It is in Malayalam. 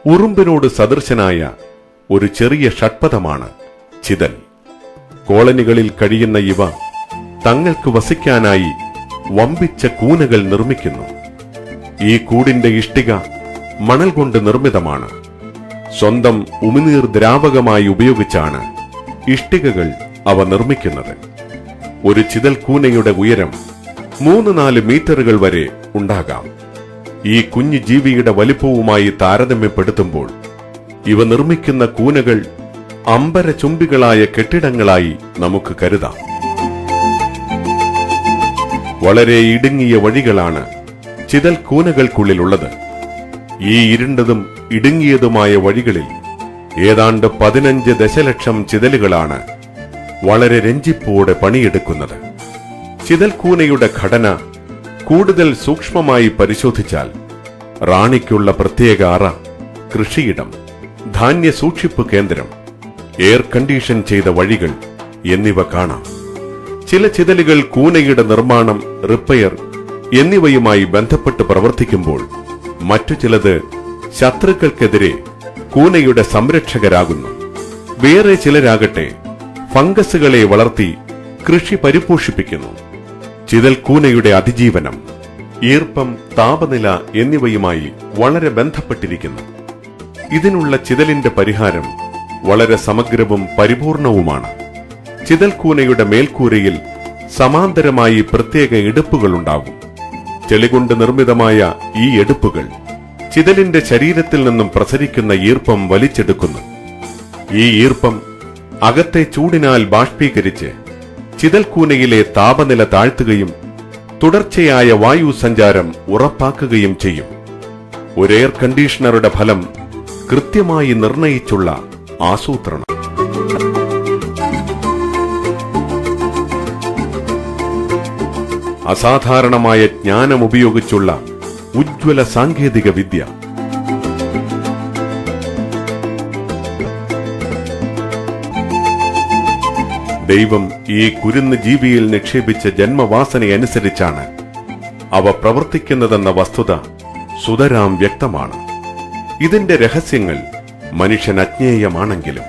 ഉറുമ്പിനോട് സദൃശനായ ഒരു ചെറിയ ഷഡ്പഥമാണ് ചിതൽ. കോളനികളിൽ കഴിയുന്ന ഇവ തങ്ങൾക്ക് വസിക്കാനായി വമ്പിച്ച കൂനകൾ നിർമ്മിക്കുന്നു. ഈ കൂടിന്റെ ഇഷ്ടിക മണൽ കൊണ്ട് നിർമ്മിതമാണ്. സ്വന്തം ഉമിനീർ ദ്രാവകമായി ഉപയോഗിച്ചാണ് ഇഷ്ടികകൾ അവ നിർമ്മിക്കുന്നത്. ഒരു ചിതൽ കൂനയുടെ ഉയരം 3-4 മീറ്ററുകൾ വരെ ഉണ്ടാകാം. ഈ കുഞ്ഞു ജീവിയുടെ വലിപ്പവുമായി താരതമ്യപ്പെടുത്തുമ്പോൾ ഇവ നിർമ്മിക്കുന്ന കൂനകൾ അമ്പരചുംബികളായ കെട്ടിടങ്ങളായി നമുക്ക് കരുതാം. വളരെ ഇടുങ്ങിയ വഴികളാണ് ചിതൽ കൂനകൾക്കുള്ളിലുള്ളത്. ഈ ഇരുണ്ടതും ഇടുങ്ങിയതുമായ വഴികളിൽ ഏതാണ്ട് 15 ദശലക്ഷം ചിതലുകളാണ് വളരെ രഞ്ജിപ്പോടെ പണിയെടുക്കുന്നത്. ചിതൽ കൂനയുടെ ഘടന കൂടുതൽ സൂക്ഷ്മമായി പരിശോധിച്ചാൽ റാണിക്കുള്ള പ്രത്യേക അറ, കൃഷിയിടം, ധാന്യ സൂക്ഷിപ്പ് കേന്ദ്രം, എയർ കണ്ടീഷൻ ചെയ്ത വഴികൾ എന്നിവ കാണാം. ചില ചിതലുകൾ കൂനയുടെ നിർമ്മാണം, റിപ്പയർ എന്നിവയുമായി ബന്ധപ്പെട്ട് പ്രവർത്തിക്കുമ്പോൾ മറ്റു ചിലത് ശത്രുക്കൾക്കെതിരെ കൂനയുടെ സംരക്ഷകരാകുന്നു. വേറെ ചിലരാകട്ടെ ഫംഗസുകളെ വളർത്തി കൃഷി പരിപോഷിപ്പിക്കുന്നു. ചിതൽ കൂനയുടെ അതിജീവനം ഈർപ്പം, താപനില എന്നിവയുമായി വളരെ ബന്ധപ്പെട്ടിരിക്കുന്നു. ഇതിനുള്ള ചിതലിന്റെ പരിഹാരം വളരെ സമഗ്രവും പരിപൂർണവുമാണ്. ചിതൽ കൂനയുടെ മേൽക്കൂരയിൽ സമാന്തരമായി പ്രത്യേക എടുപ്പുകളുണ്ടാകും. ചെളികൊണ്ട് നിർമ്മിതമായ ഈ എടുപ്പുകൾ ചിതലിന്റെ ശരീരത്തിൽ നിന്നും പ്രസരിക്കുന്ന ഈർപ്പം വലിച്ചെടുക്കുന്നു. ഈ ഈർപ്പം അകത്തെ ചൂടിനാൽ ബാഷ്പീകരിച്ച് ചിതൽക്കൂനയിലെ താപനില താഴ്ത്തുകയും തുടർച്ചയായ വായു സഞ്ചാരം ഉറപ്പാക്കുകയും ചെയ്യും. ഒരു എയർ കണ്ടീഷണറുടെ ഫലം കൃത്യമായി നിർണയിച്ചുള്ള ആസൂത്രണം. അസാധാരണമായ ജ്ഞാനം ഉപയോഗിച്ചുള്ള ഉജ്ജ്വല സാങ്കേതിക വിദ്യ. ദൈവം ഈ കുരുന്ന് ജീവിയിൽ നിക്ഷേപിച്ച ജന്മവാസനയനുസരിച്ചാണ് അവ പ്രവർത്തിക്കുന്നതെന്ന വസ്തുത സുതരാം വ്യക്തമാണ്. ഇതിന്റെ രഹസ്യങ്ങൾ മനുഷ്യൻ അജ്ഞേയമാണെങ്കിലും